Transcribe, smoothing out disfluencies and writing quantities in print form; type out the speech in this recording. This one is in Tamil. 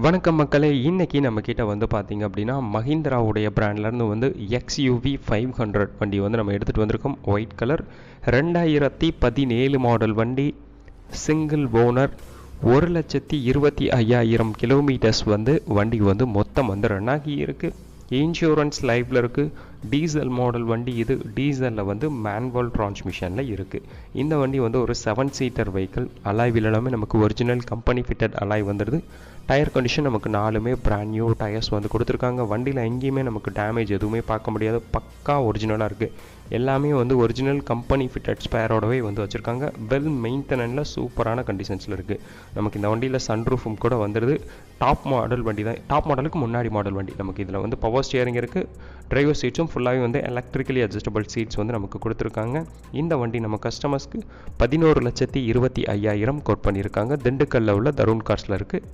வணக்கம் மக்களே, இன்னைக்கு நம்ம கிட்ட வந்து பார்த்தீங்க அப்படின்னா மஹிந்திராவுடைய பிராண்ட்லேருந்து வந்து XUV 500 வண்டி வந்து நம்ம எடுத்துகிட்டு வந்திருக்கோம். ஒயிட் கலர் 2017 மாடல் வண்டி, சிங்கிள் ஓனர், 1,25,000 கிலோமீட்டர்ஸ் வந்து வண்டி வந்து மொத்தம் வந்து ரன் ஆகி இருக்குது. இன்சூரன்ஸ் லைஃப்பில் இருக்குது. டீசல் மாடல் வண்டி இது. டீசலில் வந்து மேனுவல் டிரான்ஸ்மிஷனில் இருக்குது. இந்த வண்டி வந்து ஒரு 7 சீட்டர் வெஹிக்கிள். அலாய் வீல் எல்லாமே நமக்கு ஒரிஜினல் கம்பெனி ஃபிட்டட் அலாய் வந்துடுது. டயர் கண்டிஷன் நமக்கு 4மே பிராண்ட் நியூ டயர்ஸ் வந்து கொடுத்துருக்காங்க. வண்டியில் எங்கேயுமே நமக்கு டேமேஜ் எதுவுமே பார்க்க முடியாது. பக்கா ஒரிஜினலாக இருக்குது. எல்லாமே வந்து ஒரிஜினல் கம்பெனி ஃபிட்டட் ஸ்பேரோடவே வந்து வச்சுருக்காங்க. வெல் மெயின்டெனன்ஸில் சூப்பரான கண்டிஷன்ஸில் இருக்குது. நமக்கு இந்த வண்டியில் சன்ரூஃபும் கூட வந்துடுது. டாப் மாடல் வண்டி தான். டாப் மாடலுக்கு முன்னாடி மாடல் வண்டி. நமக்கு இதில் வந்து பவர் ஸ்டியரிங் இருக்குது. டிரைவர் சீட்ஸும் ஃபுல்லாகவே வந்து எலக்ட்ரிக்கலி அட்ஜஸ்டபிள் சீட்ஸ் வந்து நமக்கு கொடுத்துருக்காங்க. இந்த வண்டி நம்ம கஸ்டமர்ஸ்க்கு 11,25,000 கோட் பண்ணியிருக்காங்க. திண்டுக்கல்லில் உள்ள தருண் கார்ஸில் இருக்குது.